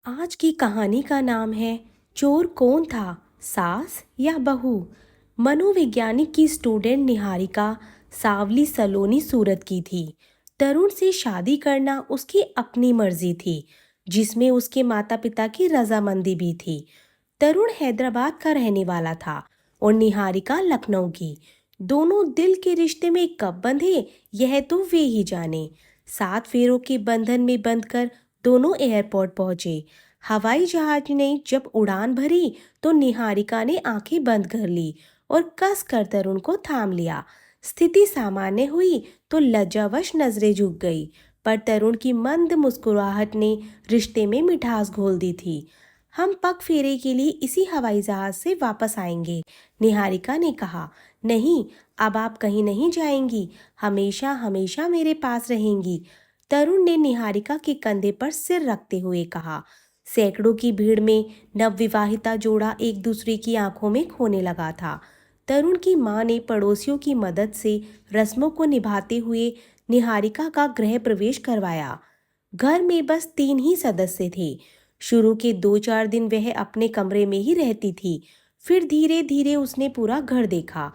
आज की कहानी का नाम है चोर कौन था, सास या बहू। मनोवैज्ञानिक की स्टूडेंट निहारिका सावली सलोनी सूरत की थी। तरुण से शादी करना उसकी अपनी मर्जी थी, जिसमें उसके माता पिता की रजामंदी भी थी। तरुण हैदराबाद का रहने वाला था और निहारिका लखनऊ की। दोनों दिल के रिश्ते में कब बंधे, यह तो वे ही जाने। 7 फेरों के बंधन में बंधकर दोनों एयरपोर्ट पहुंचे। हवाई जहाज ने जब उड़ान भरी तो निहारिका ने आंखें बंद कर ली और कस कर तरुण को थाम लिया। स्थिति सामान्य हुई तो लज्जावश नजरें झुक गई, पर तरुण की मंद मुस्कुराहट ने रिश्ते में मिठास घोल दी थी। हम पग फेरे के लिए इसी हवाई जहाज से वापस आएंगे, निहारिका ने कहा। नहीं, अब आप कहीं नहीं जाएंगी, हमेशा हमेशा मेरे पास रहेंगी, तरुण ने निहारिका के कंधे पर सिर रखते हुए कहा। सैकड़ों की भीड़ में नवविवाहिता जोड़ा एक दूसरे की आंखों में खोने लगा था। तरुण की मां ने पड़ोसियों की मदद से रस्मों को निभाते हुए निहारिका का गृह प्रवेश करवाया। घर में बस 3 ही सदस्य थे। शुरू के 2-4 दिन वह अपने कमरे में ही रहती थी। फिर धीरे धीरे उसने पूरा घर देखा।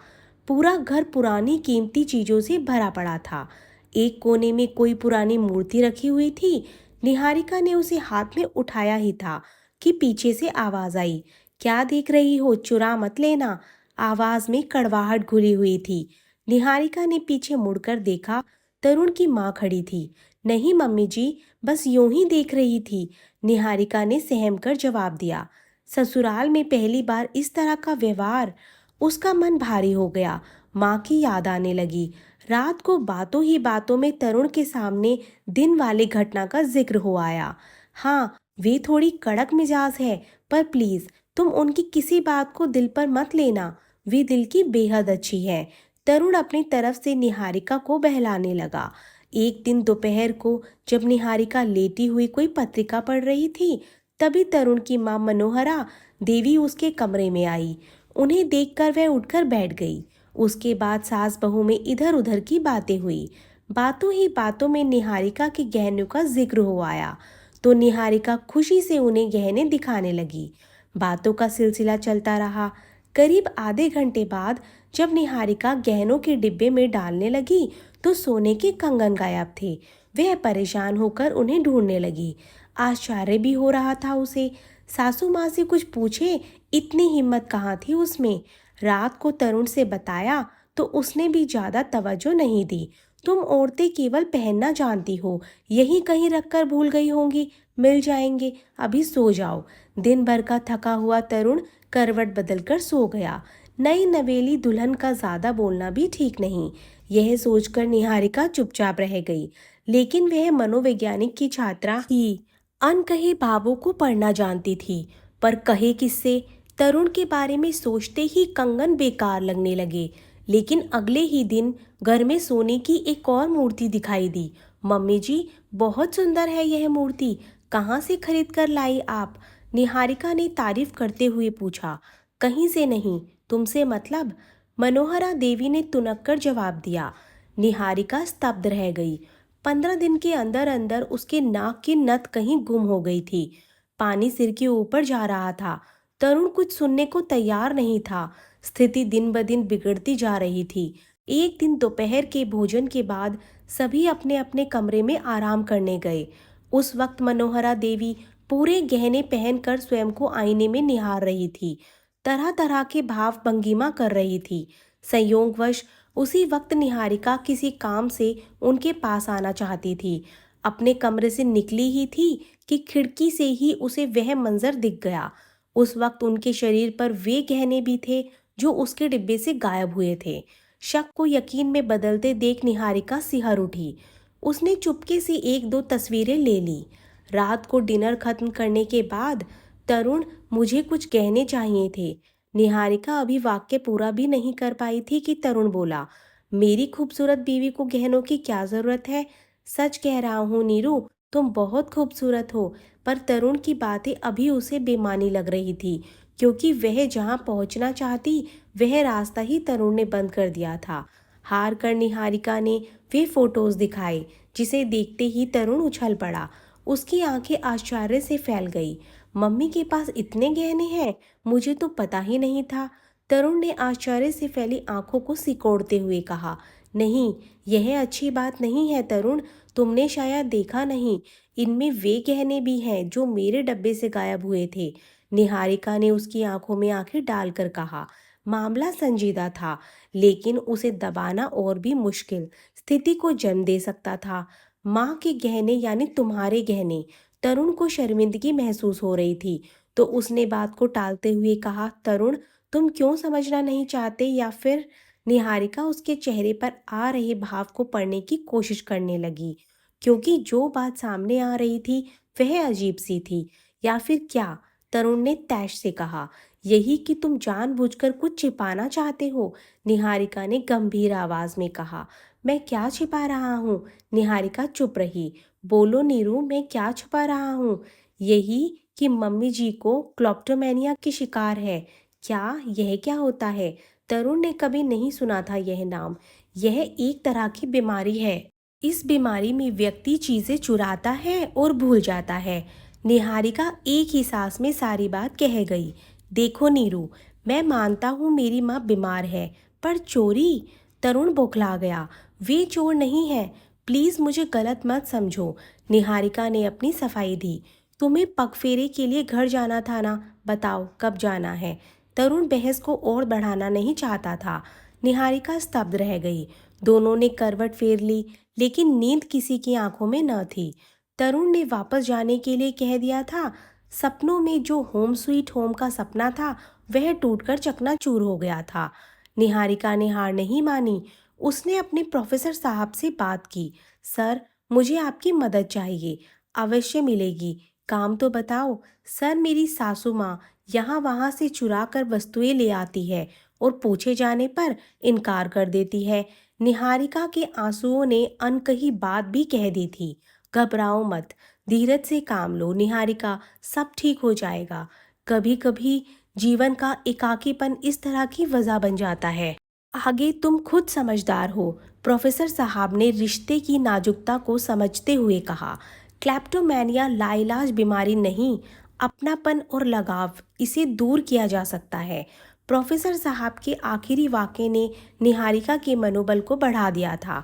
पूरा घर पुरानी कीमती चीजों से भरा पड़ा था। एक कोने में कोई पुरानी मूर्ति रखी हुई थी। निहारिका ने उसे हाथ में उठाया ही था कि पीछे से आवाज आई। क्या देख रही हो, चुरा मत लेना। आवाज में कड़वाहट घुली हुई थी। निहारिका ने पीछे मुड़कर देखा। तरुण की माँ खड़ी थी। नहीं मम्मी जी, बस यूं ही देख रही थी, निहारिका ने सहम कर जवाब दिया। ससुराल में पहली बार इस तरह का व्यवहार। उसका मन भारी हो गया। माँ की याद आने लगी। रात को बातों ही बातों में तरुण के सामने दिन वाली घटना का जिक्र हो आया। हाँ, वे थोड़ी कड़क मिजाज है, पर प्लीज तुम उनकी किसी बात को दिल पर मत लेना। वे दिल की बेहद अच्छी है। तरुण अपनी तरफ से निहारिका को बहलाने लगा। एक दिन दोपहर को जब निहारिका लेटी हुई कोई पत्रिका पढ़ रही थी, तभी तरुण की मां मनोहरा देवी उसके कमरे में आई। उन्हें देखकर वह उठकर बैठ गई। उसके बाद सास बहू में इधर उधर की बातें हुई। बातों ही बातों में निहारिका के गहनों का जिक्र हो आया, तो निहारिका खुशी से उन्हें गहने दिखाने लगी। बातों का सिलसिला चलता रहा। करीब आधे घंटे बाद जब निहारिका गहनों के डिब्बे में डालने लगी तो सोने के कंगन गायब थे। वह परेशान होकर उन्हें ढूंढने लगी। आश्चर्य भी हो रहा था उसे। सासू माँ से कुछ पूछे, इतनी हिम्मत कहाँ थी उसमें। रात को तरुण से बताया तो उसने भी ज्यादा तवज्जो नहीं दी। तुम औरतें केवल पहनना जानती हो, यही कहीं रखकर भूल गई होंगी, मिल जाएंगे, अभी सो जाओ। दिन भर का थका हुआ तरुण करवट बदलकर सो गया। नई नवेली दुल्हन का ज्यादा बोलना भी ठीक नहीं, यह सोचकर निहारिका चुपचाप रह गई। लेकिन वह मनोवैज्ञानिक की छात्रा ही अनकहे भावों को पढ़ना जानती थी। पर कहे किससे, तरुण के बारे में सोचते ही कंगन बेकार लगने लगे। लेकिन अगले ही दिन घर में सोने की एक और मूर्ति दिखाई दी। मम्मी जी, बहुत सुंदर है यह मूर्ति, कहाँ से खरीद कर लाई आप? निहारिका ने तारीफ करते हुए पूछा। कहीं से नहीं, तुमसे मतलब, मनोहरा देवी ने तुनक कर जवाब दिया। निहारिका स्तब्ध रह गई। 15 दिन के अंदर अंदर उसके नाक की नथ कहीं गुम हो गई थी। पानी सिर के ऊपर जा रहा था। तरुण कुछ सुनने को तैयार नहीं था। स्थिति दिन ब दिन बिगड़ती जा रही थी। एक दिन दोपहर के भोजन के बाद सभी अपने अपने कमरे में आराम करने गए। उस वक्त मनोहरा देवी पूरे गहने पहनकर स्वयं को आईने में निहार रही थी। तरह तरह के भाव भंगिमा कर रही थी। संयोगवश उसी वक्त निहारिका किसी काम से उनके पास आना चाहती थी। अपने कमरे से निकली ही थी कि खिड़की से ही उसे वह मंजर दिख गया। उस वक्त उनके शरीर पर वे गहने भी थे जो उसके डिब्बे से गायब हुए थे। शक को यकीन में बदलते देख निहारिका सिहर उठी। उसने चुपके से 1-2 तस्वीरें ले ली। रात को डिनर खत्म करने के बाद, तरुण, मुझे कुछ गहने चाहिए थे। निहारिका अभी वाक्य पूरा भी नहीं कर पाई थी कि तरुण बोला, मेरी खूबसूरत बीवी को गहनों की क्या जरूरत है? सच कह रहा हूँ नीरू, तुम बहुत खूबसूरत हो। पर तरुण की बातें अभी उसे बेमानी लग रही थी, क्योंकि वह जहाँ पहुँचना चाहती वह रास्ता ही तरुण ने बंद कर दिया था। हार कर निहारिका ने वे फोटोज दिखाए, जिसे देखते ही तरुण उछल पड़ा। उसकी आंखें आश्चर्य से फैल गई। मम्मी के पास इतने गहने हैं, मुझे तो पता ही नहीं था। तरुण ने आश्चर्य से फैली आंखों को सिकोड़ते हुए कहा, नहीं, यह अच्छी बात नहीं है तरुण, तुमने शायद देखा नहीं, इनमें वे गहने भी हैं जो मेरे डब्बे से गायब हुए थे। निहारिका ने उसकी आंखों में आंखें डालकर कहा। मामला संजीदा था, लेकिन उसे दबाना और भी मुश्किल स्थिति को जन्म दे सकता था। माँ के गहने यानी तुम्हारे गहने। तरुण को शर्मिंदगी महसूस हो रही थी, तो उसने बात को टालते हुए कहा, तरुण, तुम क्यों समझना नहीं चाहते, या फिर? निहारिका उसके चेहरे पर आ रहे भाव को पढ़ने की कोशिश करने लगी, क्योंकि जो बात सामने आ रही थी वह अजीब सी थी। या फिर क्या? तरुण ने तैश से कहा। यही कि तुम जानबूझकर कुछ छिपाना चाहते हो, निहारिका ने गंभीर आवाज में कहा। मैं क्या छिपा रहा हूँ? निहारिका चुप रही। बोलो नीरू, मैं क्या छुपा रहा हूँ? यही कि मम्मी जी को क्लेप्टोमेनिया की शिकार है। क्या? यह क्या होता है? तरुण ने कभी नहीं सुना था यह नाम। यह एक तरह की बीमारी है। इस बीमारी में व्यक्ति चीजें चुराता है और भूल जाता है। निहारिका एक ही सांस में सारी बात कह गई। देखो नीरू, मैं मानता हूँ मेरी माँ बीमार है, पर चोरी? तरुण बौखला गया। वे चोर नहीं है, प्लीज मुझे गलत मत समझो। निहारिका ने अपनी सफाई दी। तुम्हें पगफेरे के लिए घर जाना था ना, बताओ कब जाना है? तरुण बहस को और बढ़ाना नहीं चाहता था। निहारिका स्तब्ध रह गई। दोनों ने करवट फेर ली, लेकिन नींद किसी की आंखों में न थी। तरुण ने वापस जाने के लिए कह दिया था। सपनों में जो होम स्वीट होम का सपना था वह टूटकर चकनाचूर हो गया था। निहारिका ने हार नहीं मानी। उसने अपने प्रोफेसर साहब से बात की। सर, मुझे आपकी मदद चाहिए। अवश्य मिलेगी, काम तो बताओ। सर, मेरी सासू माँ यहाँ वहाँ से चुरा कर वस्तुएं ले आती है और पूछे जाने पर इनकार कर देती है। निहारिका के आंसुओं ने अनकही बात भी कह दी थी। घबराओ मत, धीरज से काम लो निहारिका, सब ठीक हो जाएगा। कभी कभी जीवन का एकाकीपन इस तरह की वजह बन जाता है। आगे तुम खुद समझदार हो, प्रोफेसर साहब ने रिश्ते की नाजुकता को समझते हुए कहा। क्लेप्टोमेनिया लाइलाज बीमारी नहीं, अपनापन और लगाव, इसे दूर किया जा सकता है। प्रोफेसर साहब के आखिरी वाक्य ने निहारिका के मनोबल को बढ़ा दिया था।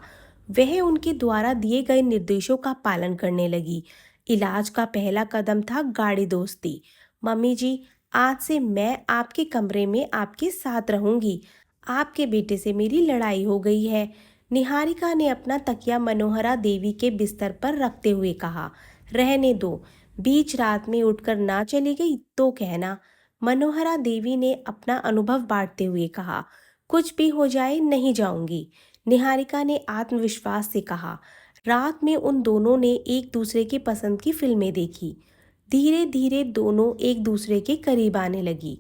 वह उनके द्वारा दिए गए निर्देशों का पालन करने लगी। इलाज का पहला कदम था गाढ़ी दोस्ती। मम्मी जी, आज से मैं आपके कमरे में आपके साथ रहूंगी। आपके बेटे से मेरी लड़ाई हो गई है। निहारिका ने अपना तकिया मनोहरा देवी के बिस्तर पर रखते हुए कहा। रहने दो, बीच रात में उठकर ना चली गई तो कहना। मनोहरा देवी ने अपना अनुभव बांटते हुए कहा। कुछ भी हो जाए नहीं जाऊंगी, निहारिका ने आत्मविश्वास से कहा। रात में उन दोनों ने एक दूसरे की पसंद की फिल्में देखी। धीरे धीरे दोनों एक दूसरे के करीब आने लगी।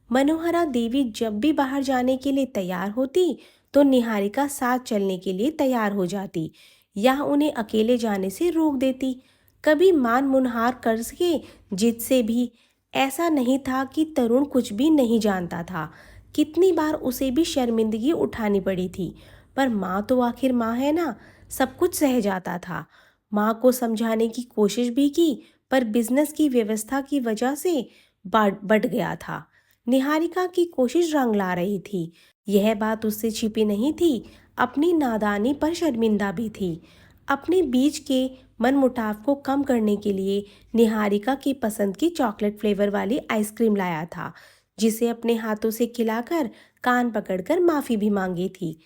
मनोहरा देवी जब भी बाहर जाने के लिए तैयार होती तो निहारिका साथ चलने के लिए तैयार हो जाती या उन्हें अकेले जाने से रोक देती। कभी मान मुनहार कर सके जिद से भी। ऐसा नहीं था कि तरुण कुछ भी नहीं जानता था। कितनी बार उसे भी शर्मिंदगी उठानी पड़ी थी, पर माँ तो आखिर माँ है ना, सब कुछ सह जाता था। माँ को समझाने की कोशिश भी की, पर बिजनेस की व्यवस्था की वजह से बढ़ गया था। निहारिका की कोशिश रंग ला रही थी। यह बात उससे छिपी नहीं थी, अपनी नादानी पर शर्मिंदा भी थी। अपने बीच के मनमुटाव को कम करने के लिए निहारिका की पसंद की चॉकलेट फ्लेवर वाली आइसक्रीम लाया था, जिसे अपने हाथों से खिलाकर कान पकड़कर माफी भी मांगी थी।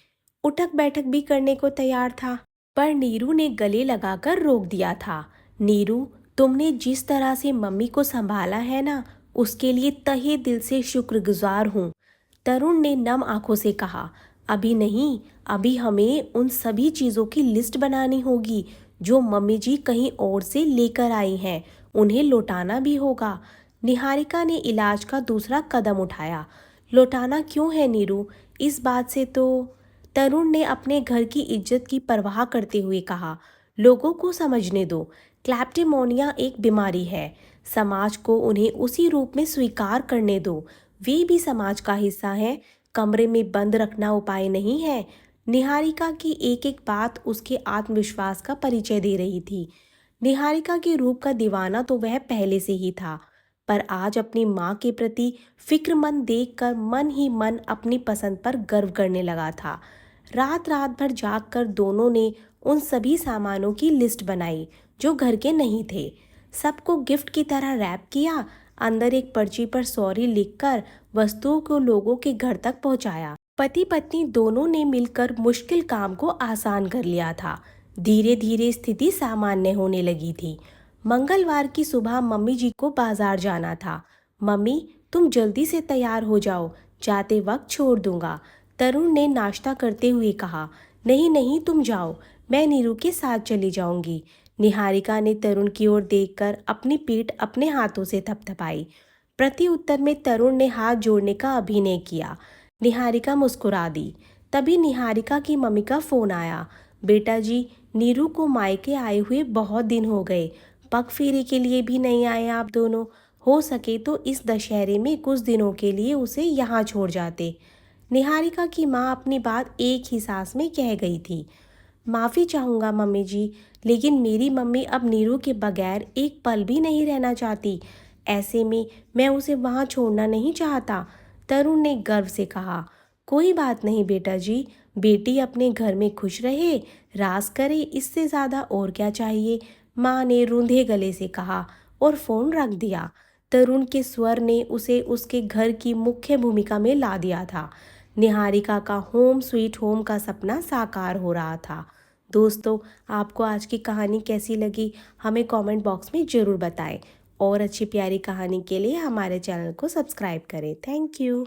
उठक बैठक भी करने को तैयार था, पर नीरू ने गले लगाकर रोक दिया था। नीरू, तुमने जिस तरह से मम्मी को संभाला है ना, उसके लिए तहे दिल से शुक्रगुजार हूँ, तरुण ने नम आंखों से कहा। अभी नहीं, अभी हमें उन सभी चीज़ों की लिस्ट बनानी होगी जो मम्मी जी कहीं और से लेकर आई हैं, उन्हें लौटाना भी होगा। निहारिका ने इलाज का दूसरा कदम उठाया। लौटाना क्यों है नीरू? इस बात से तो, तरुण ने अपने घर की इज्जत की परवाह करते हुए कहा। लोगों को समझने दो, क्लैप्टोमेनिया एक बीमारी है। समाज को उन्हें उसी रूप में स्वीकार करने दो। वे भी समाज का हिस्सा हैं। कमरे में बंद रखना उपाय नहीं है। निहारिका की एक एक बात उसके आत्मविश्वास का परिचय दे रही थी। निहारिका के रूप का दीवाना तो वह पहले से ही था, पर आज अपनी माँ के प्रति फिक्रमंद देखकर मन ही मन अपनी पसंद पर गर्व करने लगा था। रात रात भर जागकर दोनों ने उन सभी सामानों की लिस्ट बनाई जो घर के नहीं थे। सबको गिफ्ट की तरह रैप किया, अंदर एक पर्ची पर सॉरी लिखकर वस्तुओं को लोगों के घर तक पहुंचाया। पति पत्नी दोनों ने मिलकर मुश्किल काम को आसान कर लिया था। धीरे धीरे स्थिति सामान्य होने लगी थी। मंगलवार की सुबह मम्मी जी को बाजार जाना था। मम्मी, तुम जल्दी से तैयार हो जाओ, जाते वक्त छोड़ दूंगा, तरुण ने नाश्ता करते हुए कहा। नहीं नहीं, तुम जाओ, मैं नीरू के साथ चली जाऊंगी। निहारिका ने तरुण की ओर देखकर अपनी पीठ अपने हाथों से थपथपाई। प्रति उत्तर में तरुण ने हाथ जोड़ने का अभिनय किया। निहारिका मुस्कुरा दी। तभी निहारिका की मम्मी का फोन आया। बेटा जी, नीरू को मायके आए हुए बहुत दिन हो गए, पग फेरे के लिए भी नहीं आए आप दोनों। हो सके तो इस दशहरे में कुछ दिनों के लिए उसे यहाँ छोड़ जाते। निहारिका की माँ अपनी बात एक ही सांस में कह गई थी। माफ़ी चाहूँगा मम्मी जी, लेकिन मेरी मम्मी अब नीरू के बगैर एक पल भी नहीं रहना चाहती। ऐसे में मैं उसे वहाँ छोड़ना नहीं चाहता, तरुण ने गर्व से कहा। कोई बात नहीं बेटा जी, बेटी अपने घर में खुश रहे, राज करे, इससे ज़्यादा और क्या चाहिए, माँ ने रूंधे गले से कहा और फ़ोन रख दिया। तरुण के स्वर ने उसे उसके घर की मुख्य भूमिका में ला दिया था। निहारिका का होम स्वीट होम का सपना साकार हो रहा था। दोस्तों, आपको आज की कहानी कैसी लगी हमें कमेंट बॉक्स में ज़रूर बताएं और अच्छी प्यारी कहानी के लिए हमारे चैनल को सब्सक्राइब करें। Thank you.